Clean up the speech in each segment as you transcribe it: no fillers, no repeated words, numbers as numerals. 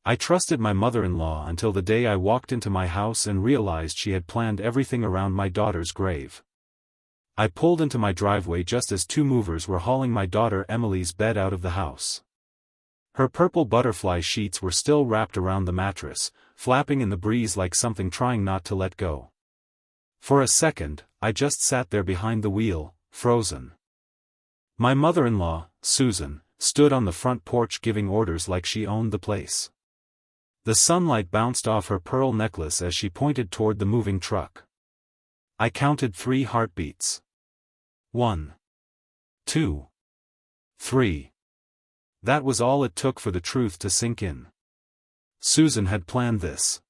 I trusted my mother-in-law until the day I walked into my house and realized she had planned everything around my daughter's grave. I pulled into my driveway just as two movers were hauling my daughter Emily's bed out of the house. Her purple butterfly sheets were still wrapped around the mattress, flapping in the breeze like something trying not to let go. For a second, I just sat there behind the wheel, frozen. My mother-in-law, Susan, stood on the front porch giving orders like she owned the place. The sunlight bounced off her pearl necklace as she pointed toward the moving truck. I counted 3 heartbeats. 1, 2, 3. That was all it took for the truth to sink in. Susan had planned this.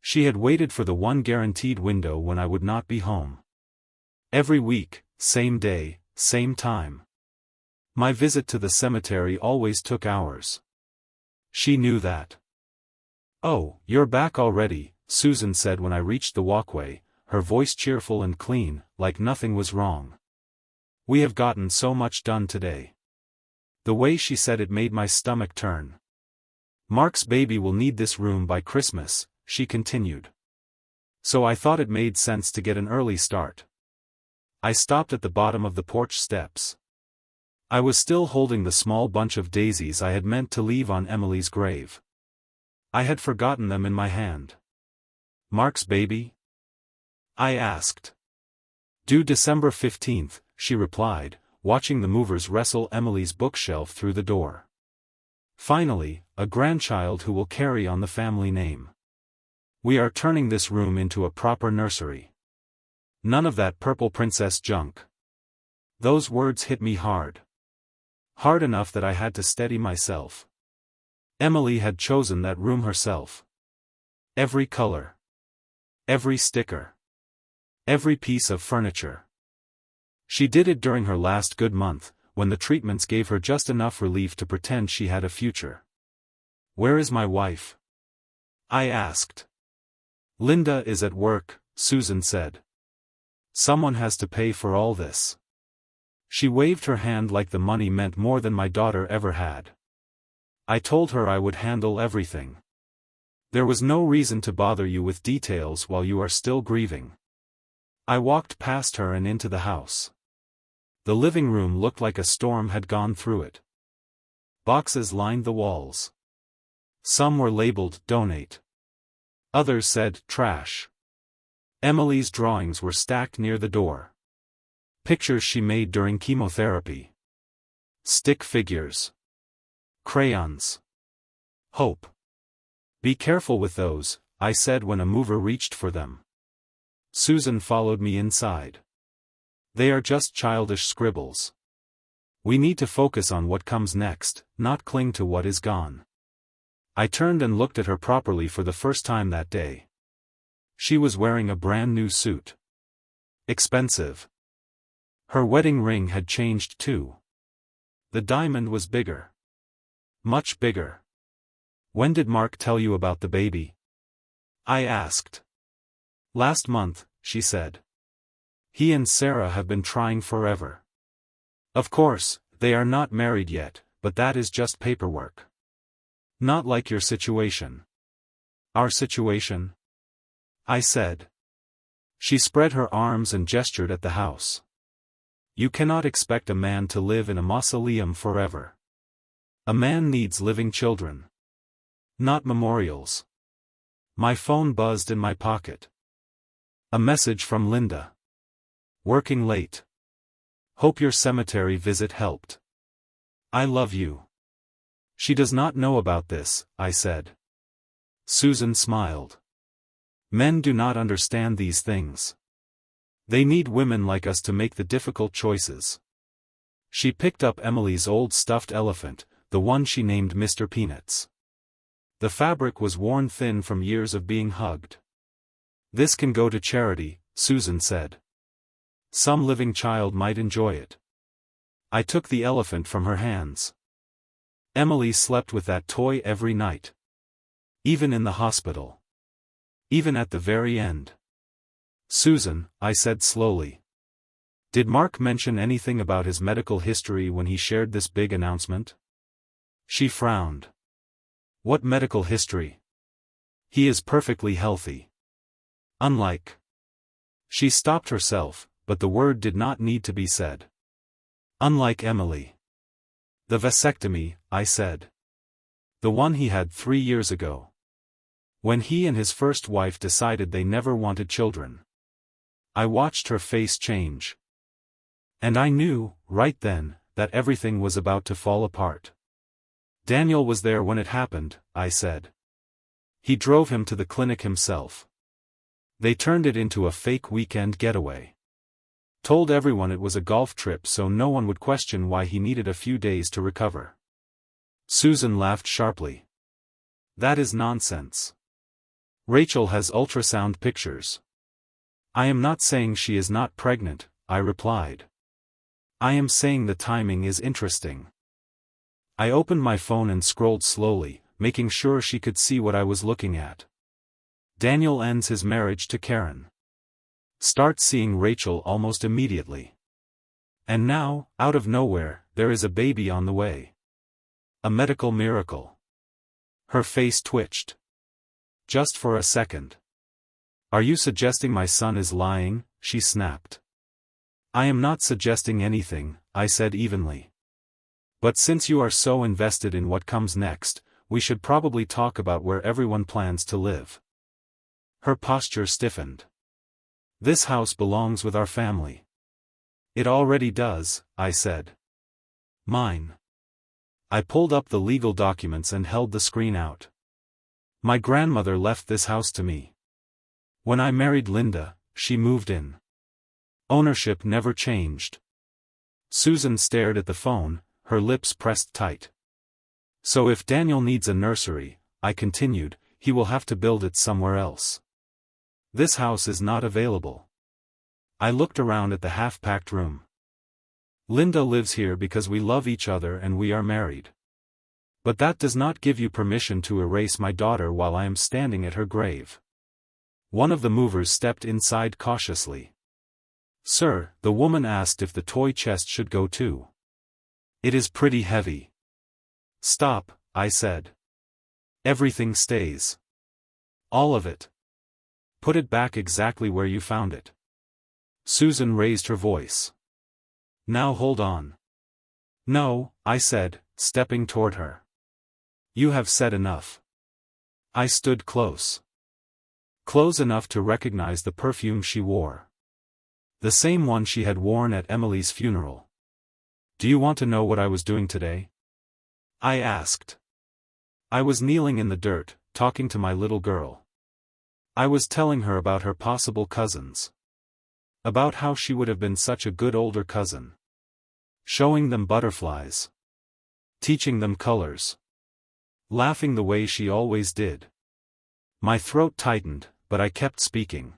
She had waited for the one guaranteed window when I would not be home. Every week, same day, same time. My visit to the cemetery always took hours. She knew that. "Oh, you're back already," Susan said when I reached the walkway, her voice cheerful and clean, like nothing was wrong. "We have gotten so much done today." The way she said it made my stomach turn. "Mark's baby will need this room by Christmas," she continued. So I thought it made sense to get an early start. I stopped at the bottom of the porch steps. I was still holding the small bunch of daisies I had meant to leave on Emily's grave. I had forgotten them in my hand. "Mark's baby?" I asked. "Due December 15th, she replied, watching the movers wrestle Emily's bookshelf through the door. "Finally, a grandchild who will carry on the family name. We are turning this room into a proper nursery. None of that purple princess junk." Those words hit me hard. Hard enough that I had to steady myself. Emily had chosen that room herself. Every color. Every sticker. Every piece of furniture. She did it during her last good month, when the treatments gave her just enough relief to pretend she had a future. "Where is my wife?" I asked. "Linda is at work," Susan said. "Someone has to pay for all this." She waved her hand like the money meant more than my daughter ever had. I told her I would handle everything. "There was no reason to bother you with details while you are still grieving." I walked past her and into the house. The living room looked like a storm had gone through it. Boxes lined the walls. Some were labeled "Donate." Others said "Trash." Emily's drawings were stacked near the door. Pictures she made during chemotherapy. Stick figures. Crayons. Hope. "Be careful with those," I said when a mover reached for them. Susan followed me inside. "They are just childish scribbles. We need to focus on what comes next, not cling to what is gone." I turned and looked at her properly for the first time that day. She was wearing a brand new suit. Expensive. Her wedding ring had changed too. The diamond was bigger. Much bigger. "When did Mark tell you about the baby?" I asked. "Last month," she said. "He and Sarah have been trying forever. Of course, they are not married yet, but that is just paperwork. Not like your situation." "Our situation?" I said. She spread her arms and gestured at the house. "You cannot expect a man to live in a mausoleum forever. A man needs living children. Not memorials." My phone buzzed in my pocket. A message from Linda. "Working late. Hope your cemetery visit helped. I love you." "She does not know about this," I said. Susan smiled. "Men do not understand these things. They need women like us to make the difficult choices." She picked up Emily's old stuffed elephant, the one she named Mr. Peanuts. The fabric was worn thin from years of being hugged. "This can go to charity," Susan said. "Some living child might enjoy it." I took the elephant from her hands. Emily slept with that toy every night. Even in the hospital. Even at the very end. "Susan," I said slowly. "Did Mark mention anything about his medical history when he shared this big announcement?" She frowned. What medical history? He is perfectly healthy. Unlike. She stopped herself, but the word did not need to be said. Unlike Emily. The vasectomy, I said. The one he had 3 years ago. When he and his first wife decided they never wanted children. I watched her face change. And I knew, right then, that everything was about to fall apart. Daniel was there when it happened, I said. He drove him to the clinic himself. They turned it into a fake weekend getaway. Told everyone it was a golf trip so no one would question why he needed a few days to recover. Susan laughed sharply. That is nonsense. Rachel has ultrasound pictures. I am not saying she is not pregnant, I replied. I am saying the timing is interesting. I opened my phone and scrolled slowly, making sure she could see what I was looking at. Daniel ends his marriage to Karen. Start seeing Rachel almost immediately. And now, out of nowhere, there is a baby on the way. A medical miracle. Her face twitched. Just for a second. Are you suggesting my son is lying? She snapped. I am not suggesting anything, I said evenly. But since you are so invested in what comes next, we should probably talk about where everyone plans to live. Her posture stiffened. This house belongs with our family. It already does, I said. Mine. I pulled up the legal documents and held the screen out. My grandmother left this house to me. When I married Linda, she moved in. Ownership never changed. Susan stared at the phone, her lips pressed tight. So if Daniel needs a nursery, I continued, he will have to build it somewhere else. This house is not available. I looked around at the half-packed room. Linda lives here because we love each other and we are married. But that does not give you permission to erase my daughter while I am standing at her grave. One of the movers stepped inside cautiously. Sir, the woman asked if the toy chest should go too. It is pretty heavy. Stop, I said. Everything stays. All of it. Put it back exactly where you found it. Susan raised her voice. Now hold on. No, I said, stepping toward her. You have said enough. I stood close. Close enough to recognize the perfume she wore. The same one she had worn at Emily's funeral. Do you want to know what I was doing today? I asked. I was kneeling in the dirt, talking to my little girl. I was telling her about her possible cousins. About how she would have been such a good older cousin. Showing them butterflies. Teaching them colors. Laughing the way she always did. My throat tightened, but I kept speaking.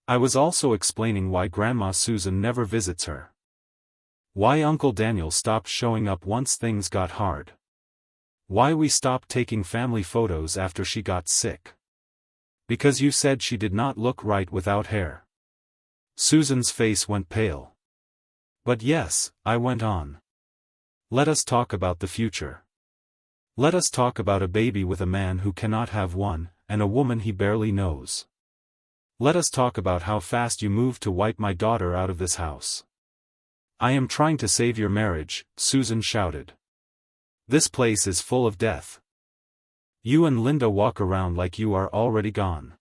I was also explaining why Grandma Susan never visits her. Why Uncle Daniel stopped showing up once things got hard. Why we stopped taking family photos after she got sick. Because you said she did not look right without hair. Susan's face went pale. But yes, I went on. Let us talk about the future. Let us talk about a baby with a man who cannot have one, and a woman he barely knows. Let us talk about how fast you moved to wipe my daughter out of this house. I am trying to save your marriage, Susan shouted. This place is full of death. You and Linda walk around like you are already gone.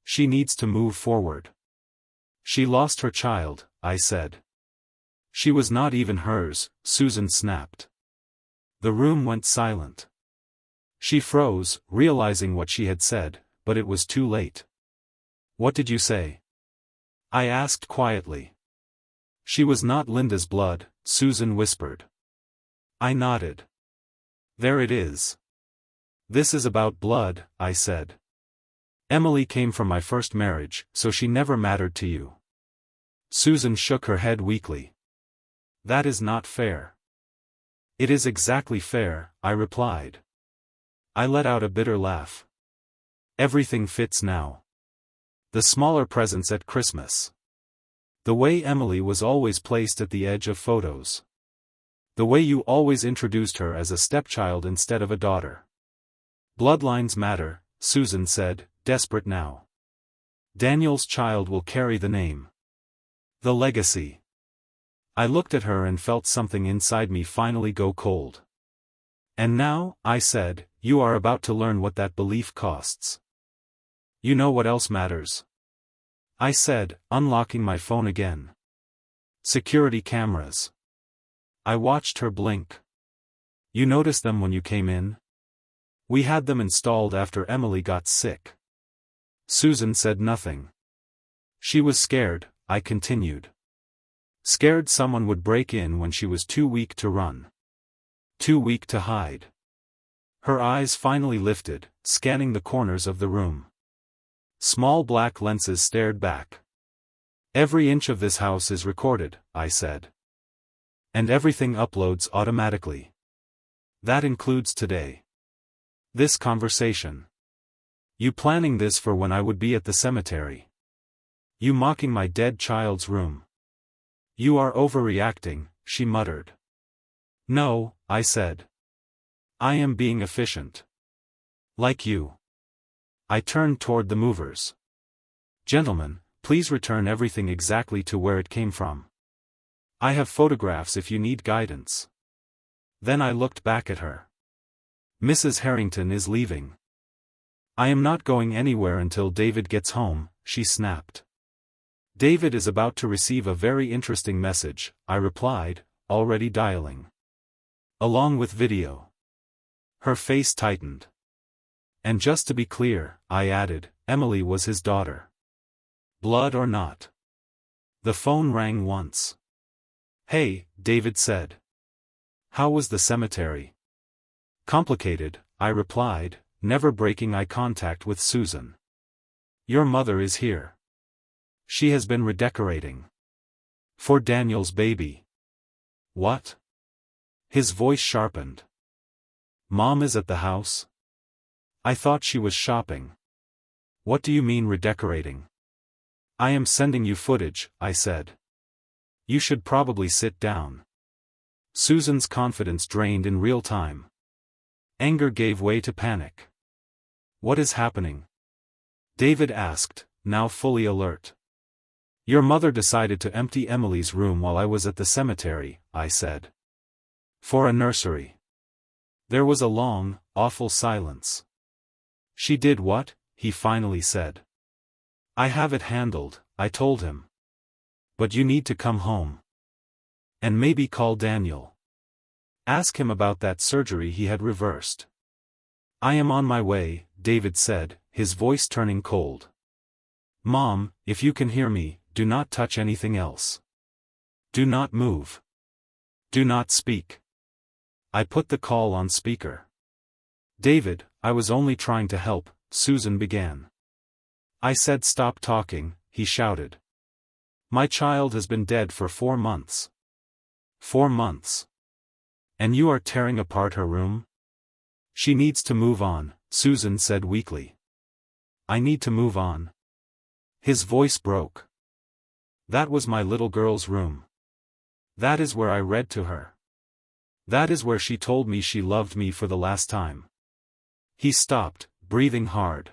She needs to move forward. She lost her child, I said. She was not even hers, Susan snapped. The room went silent. She froze, realizing what she had said, but it was too late. What did you say? I asked quietly. She was not Linda's blood, Susan whispered. I nodded. There it is. This is about blood, I said. Emily came from my first marriage, so she never mattered to you. Susan shook her head weakly. That is not fair. It is exactly fair, I replied. I let out a bitter laugh. Everything fits now. The smaller presents at Christmas. The way Emily was always placed at the edge of photos. The way you always introduced her as a stepchild instead of a daughter. Bloodlines matter, Susan said, desperate now. Daniel's child will carry the name. The legacy. I looked at her and felt something inside me finally go cold. And now, I said, you are about to learn what that belief costs. You know what else matters? I said, unlocking my phone again. Security cameras. I watched her blink. You noticed them when you came in? We had them installed after Emily got sick. Susan said nothing. She was scared, I continued. Scared someone would break in when she was too weak to run. Too weak to hide. Her eyes finally lifted, scanning the corners of the room. Small black lenses stared back. Every inch of this house is recorded, I said. And everything uploads automatically. That includes today. This conversation. You planning this for when I would be at the cemetery. You mocking my dead child's room. You are overreacting, she muttered. No, I said. I am being efficient. Like you. I turned toward the movers. Gentlemen, please return everything exactly to where it came from. I have photographs if you need guidance. Then I looked back at her. Mrs. Harrington is leaving. I am not going anywhere until David gets home, she snapped. David is about to receive a very interesting message, I replied, already dialing. Along with video. Her face tightened. And just to be clear, I added, Emily was his daughter. Blood or not. The phone rang once. Hey, David said. How was the cemetery? Complicated, I replied, never breaking eye contact with Susan. Your mother is here. She has been redecorating. For Daniel's baby. What? His voice sharpened. Mom is at the house? I thought she was shopping. What do you mean redecorating? I am sending you footage, I said. You should probably sit down. Susan's confidence drained in real time. Anger gave way to panic. What is happening? David asked, now fully alert. Your mother decided to empty Emily's room while I was at the cemetery, I said. For a nursery. There was a long, awful silence. She did what? He finally said. I have it handled, I told him. But you need to come home. And maybe call Daniel. Ask him about that surgery he had reversed. I am on my way, David said, his voice turning cold. Mom, if you can hear me, do not touch anything else. Do not move. Do not speak. I put the call on speaker. David, I was only trying to help, Susan began. I said stop talking, he shouted. My child has been dead for 4 months. 4 months. And you are tearing apart her room? She needs to move on, Susan said weakly. I need to move on. His voice broke. That was my little girl's room. That is where I read to her. That is where she told me she loved me for the last time. He stopped, breathing hard.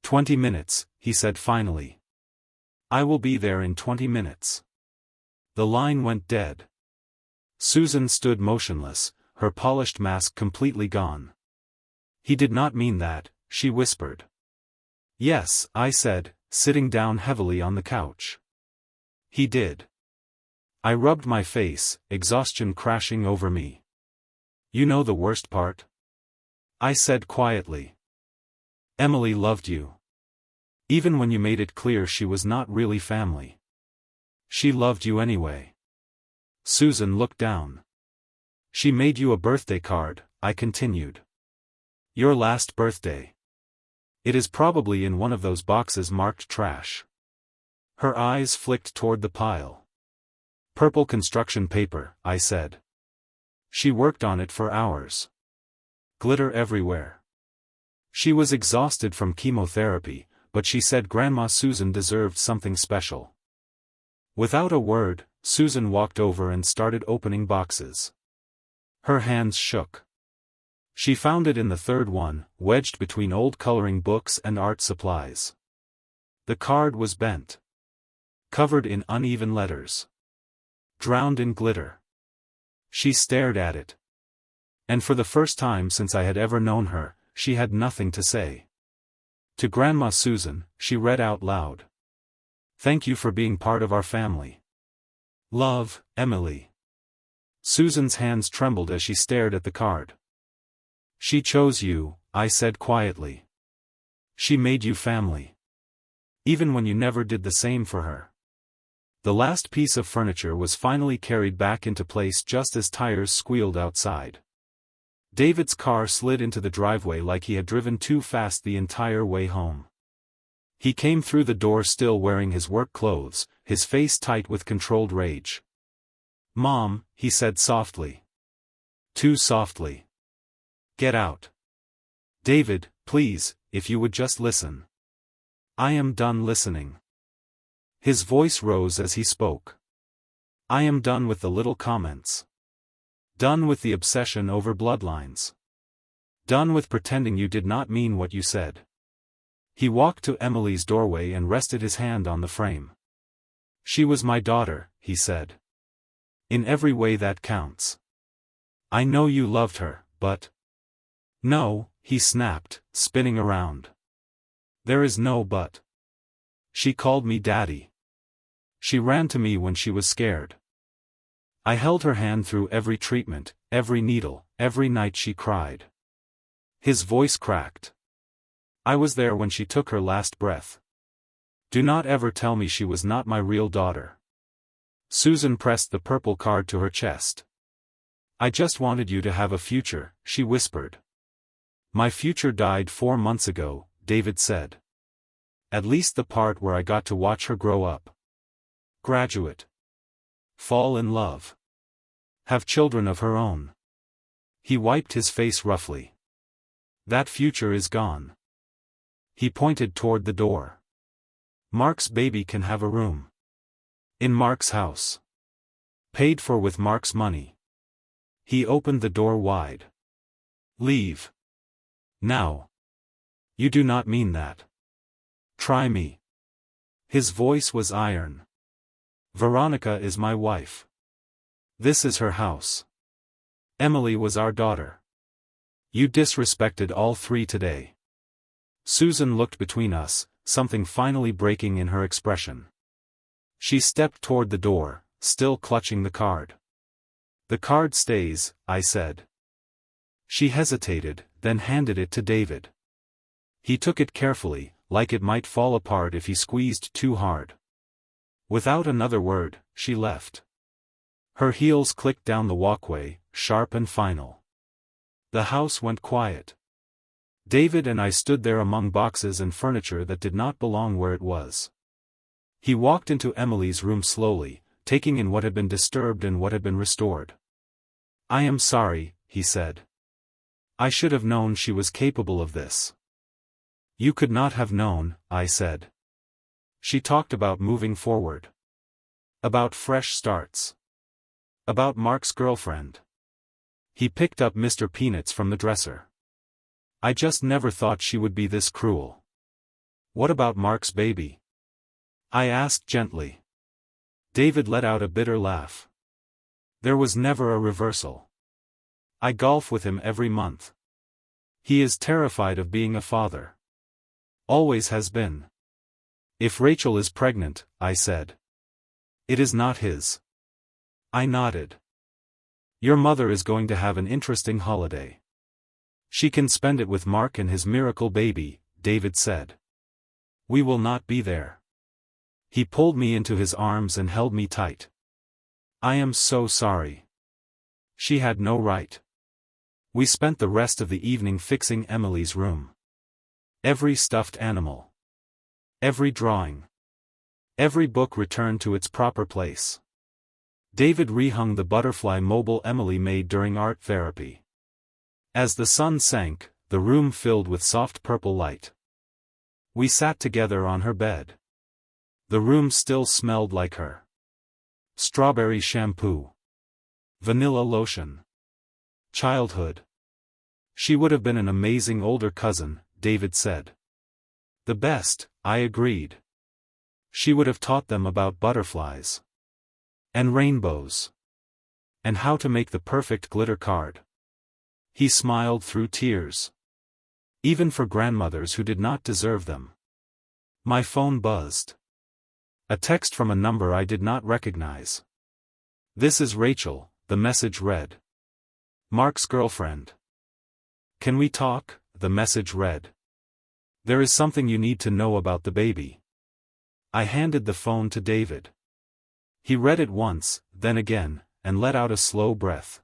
20 minutes, he said finally. I will be there in 20 minutes. The line went dead. Susan stood motionless, her polished mask completely gone. He did not mean that, she whispered. Yes, I said, sitting down heavily on the couch. He did. I rubbed my face, exhaustion crashing over me. You know the worst part? I said quietly. Emily loved you. Even when you made it clear she was not really family. She loved you anyway. Susan looked down. She made you a birthday card, I continued. Your last birthday. It is probably in one of those boxes marked trash. Her eyes flicked toward the pile. Purple construction paper, I said. She worked on it for hours. Glitter everywhere. She was exhausted from chemotherapy, but she said Grandma Susan deserved something special. Without a word, Susan walked over and started opening boxes. Her hands shook. She found it in the third one, wedged between old coloring books and art supplies. The card was bent. Covered in uneven letters. Drowned in glitter. She stared at it. And for the first time since I had ever known her, she had nothing to say. To Grandma Susan, she read out loud. "Thank you for being part of our family. Love, Emily." Susan's hands trembled as she stared at the card. "She chose you," I said quietly. "She made you family. Even when you never did the same for her." The last piece of furniture was finally carried back into place just as tires squealed outside. David's car slid into the driveway like he had driven too fast the entire way home. He came through the door still wearing his work clothes, his face tight with controlled rage. "Mom," he said softly. Too softly. "Get out. David, please, if you would just listen." "I am done listening." His voice rose as he spoke. "I am done with the little comments. Done with the obsession over bloodlines. Done with pretending you did not mean what you said." He walked to Emily's doorway and rested his hand on the frame. "She was my daughter," he said. "In every way that counts. I know you loved her, but—" "No," he snapped, spinning around. "There is no but. She called me daddy. She ran to me when she was scared. I held her hand through every treatment, every needle, every night she cried." His voice cracked. "I was there when she took her last breath. Do not ever tell me she was not my real daughter." Susan pressed the purple card to her chest. "I just wanted you to have a future," she whispered. "My future died 4 months ago," David said. "At least the part where I got to watch her grow up. Graduate. Fall in love. Have children of her own." He wiped his face roughly. "That future is gone." He pointed toward the door. "Mark's baby can have a room. In Mark's house. Paid for with Mark's money." He opened the door wide. "Leave. Now. You do not mean that. Try me." His voice was iron. "Veronica is my wife. This is her house. Emily was our daughter. You disrespected all 3 today." Susan looked between us, something finally breaking in her expression. She stepped toward the door, still clutching the card. "The card stays," I said. She hesitated, then handed it to David. He took it carefully, like it might fall apart if he squeezed too hard. Without another word, she left. Her heels clicked down the walkway, sharp and final. The house went quiet. David and I stood there among boxes and furniture that did not belong where it was. He walked into Emily's room slowly, taking in what had been disturbed and what had been restored. "I am sorry," he said. "I should have known she was capable of this." "You could not have known," I said. She talked about moving forward. About fresh starts. About Mark's girlfriend. He picked up Mr. Peanuts from the dresser. "I just never thought she would be this cruel." "What about Mark's baby?" I asked gently. David let out a bitter laugh. "There was never a reversal. I golf with him every month. He is terrified of being a father. Always has been." "If Rachel is pregnant," I said. "It is not his." I nodded. "Your mother is going to have an interesting holiday. She can spend it with Mark and his miracle baby," David said. "We will not be there." He pulled me into his arms and held me tight. "I am so sorry. She had no right." We spent the rest of the evening fixing Emily's room. Every stuffed animal. Every drawing. Every book returned to its proper place. David rehung the butterfly mobile Emily made during art therapy. As the sun sank, the room filled with soft purple light. We sat together on her bed. The room still smelled like her. Strawberry shampoo. Vanilla lotion. Childhood. She would have been an amazing older cousin, David said. The best, I agreed. She would have taught them about butterflies. And rainbows. And how to make the perfect glitter card. He smiled through tears. Even for grandmothers who did not deserve them. My phone buzzed. A text from a number I did not recognize. "This is Rachel," the message read. "Mark's girlfriend." "Can we talk?" the message read. "There is something you need to know about the baby." I handed the phone to David. He read it once, then again, and let out a slow breath.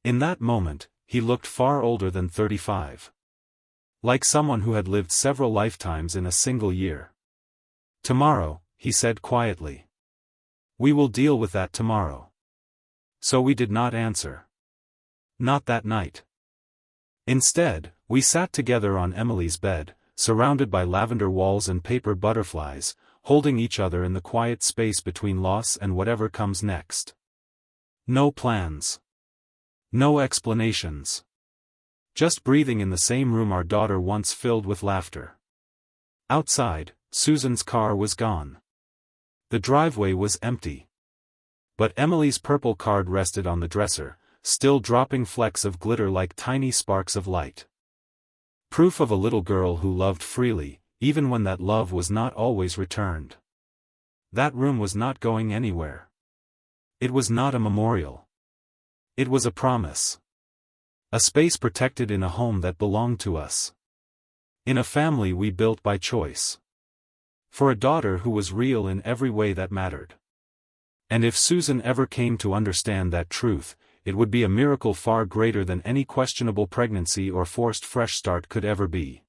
In that moment, he looked far older than 35. Like someone who had lived several lifetimes in a single year. "Tomorrow," he said quietly. "We will deal with that tomorrow." So we did not answer. Not that night. Instead, we sat together on Emily's bed, surrounded by lavender walls and paper butterflies, holding each other in the quiet space between loss and whatever comes next. No plans. No explanations. Just breathing in the same room our daughter once filled with laughter. Outside, Susan's car was gone. The driveway was empty. But Emily's purple card rested on the dresser, still dropping flecks of glitter like tiny sparks of light. Proof of a little girl who loved freely, even when that love was not always returned. That room was not going anywhere. It was not a memorial. It was a promise. A space protected in a home that belonged to us. In a family we built by choice. For a daughter who was real in every way that mattered. And if Susan ever came to understand that truth, it would be a miracle far greater than any questionable pregnancy or forced fresh start could ever be.